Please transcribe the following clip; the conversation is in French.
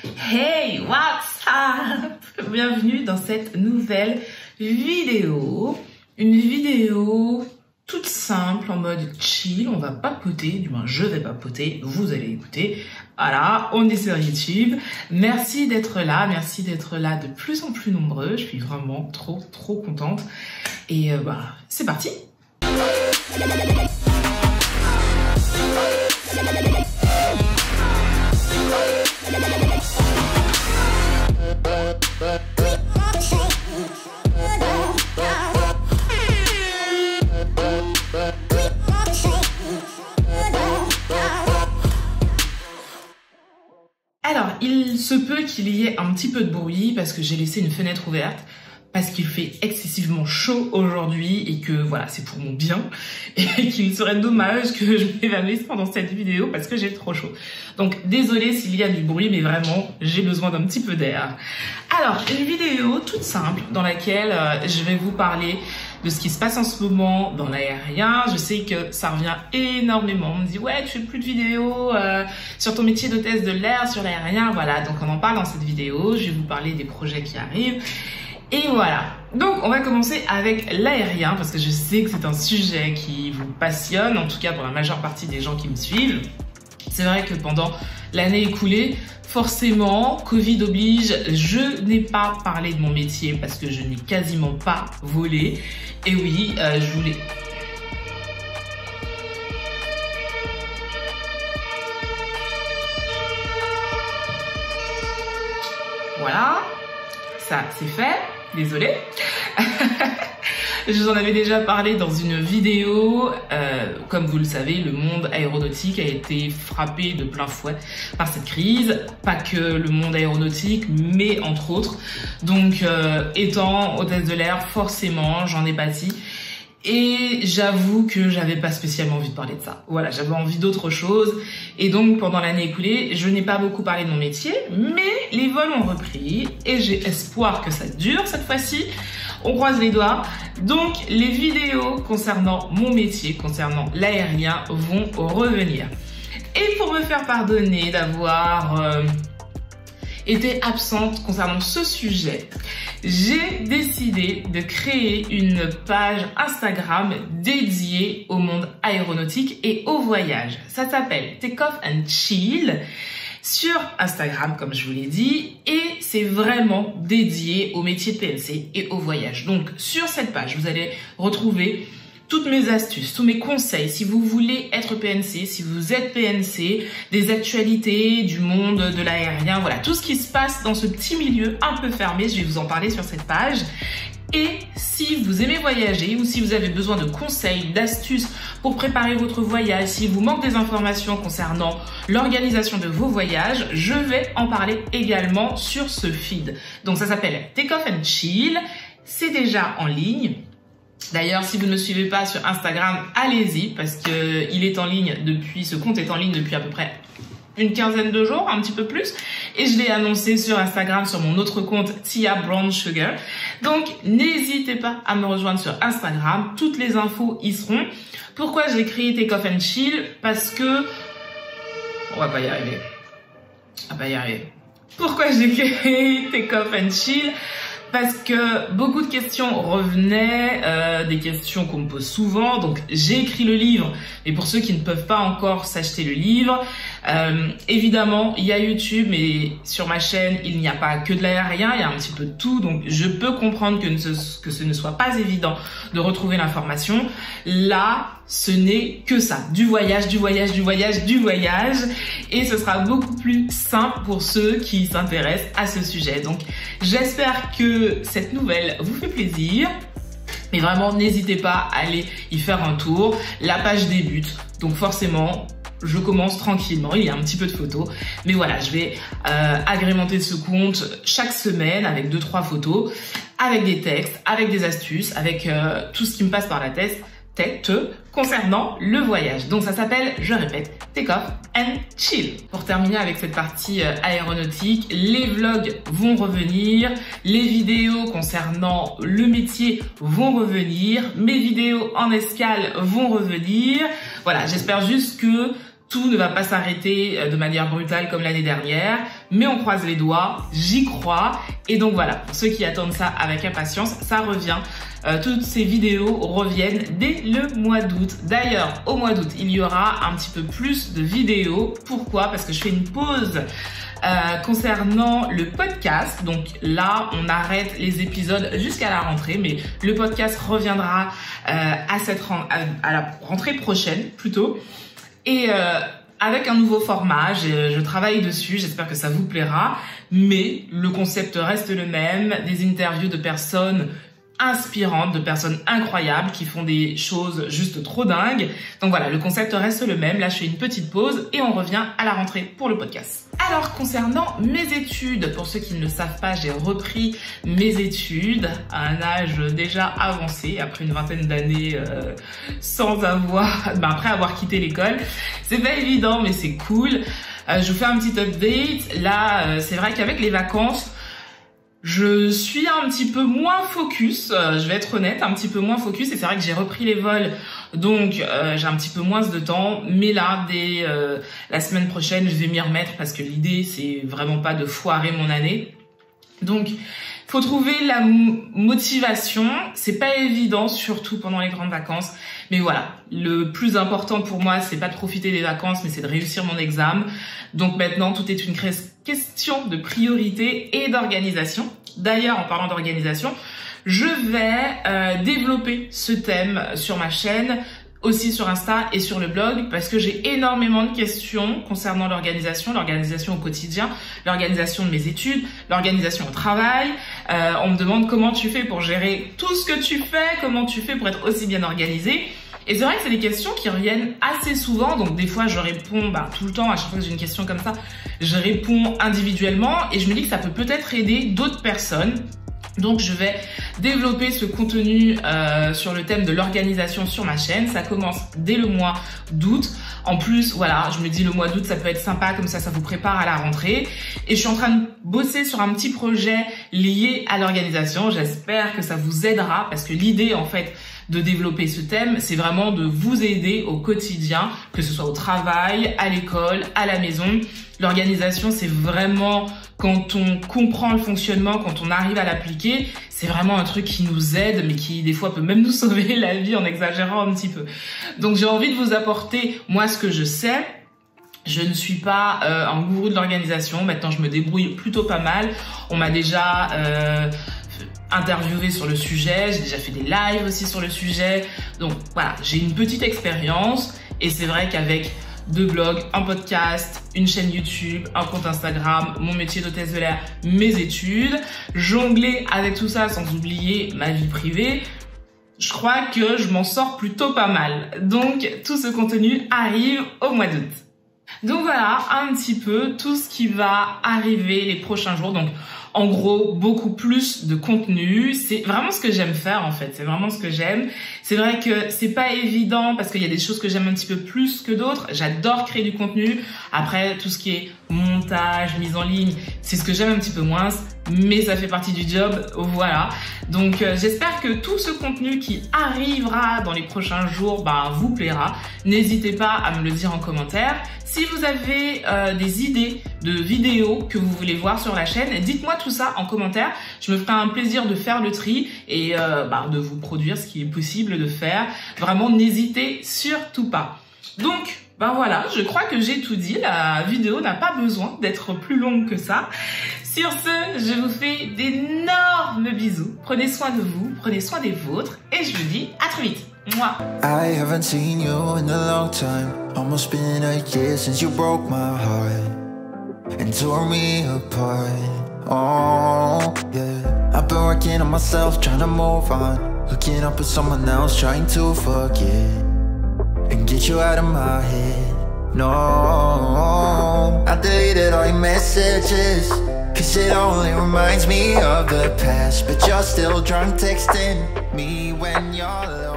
Hey, what's up? Bienvenue dans cette nouvelle vidéo. Une vidéo toute simple, en mode chill. On va papoter, du moins je vais papoter, vous allez écouter. Voilà, on est sur YouTube. Merci d'être là de plus en plus nombreux. Je suis vraiment trop contente. Et c'est parti. Alors, il se peut qu'il y ait un petit peu de bruit parce que j'ai laissé une fenêtre ouverte, parce qu'il fait excessivement chaud aujourd'hui et que voilà, c'est pour mon bien et qu'il serait dommage que je m'évanouisse pendant cette vidéo parce que j'ai trop chaud. Donc désolée s'il y a du bruit, mais vraiment j'ai besoin d'un petit peu d'air. Alors, une vidéo toute simple dans laquelle je vais vous parler de ce qui se passe en ce moment dans l'aérien. Je sais que ça revient énormément. On me dit ouais, tu fais plus de vidéos sur ton métier d'hôtesse de l'air, sur l'aérien. Voilà, donc on en parle dans cette vidéo. Je vais vous parler des projets qui arrivent. Et voilà, donc on va commencer avec l'aérien parce que je sais que c'est un sujet qui vous passionne, en tout cas pour la majeure partie des gens qui me suivent. C'est vrai que pendant l'année écoulée, forcément, Covid oblige, je n'ai pas parlé de mon métier parce que je n'ai quasiment pas volé. Et oui, je voulais... Voilà, ça c'est fait. Désolée. Je vous en avais déjà parlé dans une vidéo. Comme vous le savez, le monde aéronautique a été frappé de plein fouet par cette crise. Pas que le monde aéronautique, mais entre autres. Donc, étant hôtesse de l'air, forcément, j'en ai pâti. Et j'avoue que j'avais pas spécialement envie de parler de ça. Voilà, j'avais envie d'autre chose. Et donc, pendant l'année écoulée, je n'ai pas beaucoup parlé de mon métier, mais les vols ont repris et j'ai espoir que ça dure cette fois-ci. On croise les doigts. Donc, les vidéos concernant mon métier, concernant l'aérien, vont revenir. Et pour me faire pardonner d'avoir été absente concernant ce sujet, j'ai décidé de créer une page Instagram dédiée au monde aéronautique et au voyage. Ça s'appelle Take Off and Chill sur Instagram, comme je vous l'ai dit, et c'est vraiment dédié au métier de PNC et au voyage. Donc, sur cette page, vous allez retrouver toutes mes astuces, tous mes conseils, si vous voulez être PNC, si vous êtes PNC, des actualités du monde de l'aérien, voilà, tout ce qui se passe dans ce petit milieu un peu fermé, je vais vous en parler sur cette page. Et si vous aimez voyager ou si vous avez besoin de conseils, d'astuces pour préparer votre voyage, si vous manque des informations concernant l'organisation de vos voyages, je vais en parler également sur ce feed. Donc ça s'appelle Take Off and Chill, c'est déjà en ligne. D'ailleurs, si vous ne me suivez pas sur Instagram, allez-y parce que ce compte est en ligne depuis à peu près une quinzaine de jours, un petit peu plus. Et je l'ai annoncé sur Instagram, sur mon autre compte, Tia Brown Sugar. Donc, n'hésitez pas à me rejoindre sur Instagram. Toutes les infos y seront. Pourquoi j'ai créé Take Off and Chill? Parce que... on va pas y arriver. On va pas y arriver. Pourquoi j'ai créé Take Off and Chill? Parce que beaucoup de questions revenaient, des questions qu'on me pose souvent. Donc, j'ai écrit le livre. Et pour ceux qui ne peuvent pas encore s'acheter le livre, évidemment, il y a YouTube, mais sur ma chaîne, il n'y a pas que de l'aérien, il y a un petit peu de tout. Donc, je peux comprendre que ce ne soit pas évident de retrouver l'information. Là, ce n'est que ça. Du voyage, du voyage, du voyage, du voyage. Et ce sera beaucoup plus simple pour ceux qui s'intéressent à ce sujet. Donc, j'espère que cette nouvelle vous fait plaisir. Mais vraiment, n'hésitez pas à aller y faire un tour. La page débute. Donc, forcément, je commence tranquillement, il y a un petit peu de photos, mais voilà, je vais agrémenter ce compte chaque semaine avec 2-3 photos, avec des textes, avec des astuces, avec tout ce qui me passe par la tête concernant le voyage. Donc ça s'appelle, je répète, Take Off and Chill. Pour terminer avec cette partie aéronautique, les vlogs vont revenir, les vidéos concernant le métier vont revenir, mes vidéos en escale vont revenir. Voilà, j'espère juste que tout ne va pas s'arrêter de manière brutale comme l'année dernière, mais on croise les doigts, j'y crois. Et donc voilà, pour ceux qui attendent ça avec impatience, ça revient. Toutes ces vidéos reviennent dès le mois d'août. D'ailleurs, au mois d'août, il y aura un petit peu plus de vidéos. Pourquoi? Parce que je fais une pause concernant le podcast. Donc là, on arrête les épisodes jusqu'à la rentrée, mais le podcast reviendra à la rentrée prochaine plutôt. Et avec un nouveau format, je travaille dessus, j'espère que ça vous plaira, mais le concept reste le même, des interviews de personnes inspirantes, de personnes incroyables qui font des choses juste trop dingues. Donc voilà, le concept reste le même. Là, je fais une petite pause et on revient à la rentrée pour le podcast. Alors, concernant mes études, pour ceux qui ne le savent pas, j'ai repris mes études à un âge déjà avancé, après une vingtaine d'années après avoir quitté l'école. C'est pas évident, mais c'est cool. Je vous fais un petit update. Là, c'est vrai qu'avec les vacances, je suis un petit peu moins focus, je vais être honnête, un petit peu moins focus, et c'est vrai que j'ai repris les vols, donc j'ai un petit peu moins de temps, mais là, dès la semaine prochaine, je vais m'y remettre parce que l'idée, c'est vraiment pas de foirer mon année. Donc, faut trouver la motivation, c'est pas évident, surtout pendant les grandes vacances, mais voilà, le plus important pour moi, c'est pas de profiter des vacances, mais c'est de réussir mon examen. Donc maintenant, tout est une question de priorité et d'organisation. D'ailleurs, en parlant d'organisation, je vais développer ce thème sur ma chaîne, aussi sur Insta et sur le blog, parce que j'ai énormément de questions concernant l'organisation au quotidien, l'organisation de mes études, l'organisation au travail. On me demande comment tu fais pour gérer tout ce que tu fais, comment tu fais pour être aussi bien organisé. Et c'est vrai que c'est des questions qui reviennent assez souvent, donc des fois je réponds tout le temps, à chaque fois que j'ai une question comme ça, je réponds individuellement et je me dis que ça peut peut-être aider d'autres personnes. Donc je vais développer ce contenu sur le thème de l'organisation sur ma chaîne. Ça commence dès le mois d'août. En plus, voilà, je me dis le mois d'août, ça peut être sympa, comme ça vous prépare à la rentrée. Et je suis en train de bosser sur un petit projet lié à l'organisation. J'espère que ça vous aidera parce que l'idée, en fait, de développer ce thème, c'est vraiment de vous aider au quotidien, que ce soit au travail, à l'école, à la maison. L'organisation, c'est vraiment quand on comprend le fonctionnement, quand on arrive à l'appliquer, c'est vraiment un truc qui nous aide, mais qui des fois peut même nous sauver la vie en exagérant un petit peu. Donc j'ai envie de vous apporter, moi, ce que je sais. Je ne suis pas un gourou de l'organisation. Maintenant, je me débrouille plutôt pas mal. On m'a déjà interviewé sur le sujet, j'ai déjà fait des lives aussi sur le sujet. Donc voilà, j'ai une petite expérience et c'est vrai qu'avec 2 blogs, un podcast, une chaîne YouTube, un compte Instagram, mon métier d'hôtesse de l'air, mes études, jongler avec tout ça sans oublier ma vie privée, je crois que je m'en sors plutôt pas mal. Donc tout ce contenu arrive au mois d'août. Donc voilà un petit peu tout ce qui va arriver les prochains jours. Donc en gros, beaucoup plus de contenu. C'est vraiment ce que j'aime faire en fait. C'est vraiment ce que j'aime. C'est vrai que c'est pas évident parce qu'il y a des choses que j'aime un petit peu plus que d'autres. J'adore créer du contenu. Après, tout ce qui est montage, mise en ligne, c'est ce que j'aime un petit peu moins. Mais ça fait partie du job, voilà. Donc j'espère que tout ce contenu qui arrivera dans les prochains jours vous plaira. N'hésitez pas à me le dire en commentaire. Si vous avez des idées de vidéos que vous voulez voir sur la chaîne, dites-moi tout ça en commentaire. Je me ferai un plaisir de faire le tri et de vous produire ce qui est possible de faire. Vraiment, n'hésitez surtout pas. Donc, voilà, je crois que j'ai tout dit. La vidéo n'a pas besoin d'être plus longue que ça. Sur ce, je vous fais d'énormes bisous. Prenez soin de vous, prenez soin des vôtres et je vous dis à très vite. Mwah. I haven't seen you in a long time. Almost been a year since you broke my heart and tore me apart. Oh, yeah. I've been working on myself, trying to move on. Hooking up with someone else, trying to forget and get you out of my head. No, I deleted all your messages, cause it only reminds me of the past. But you're still drunk texting me when you're alone.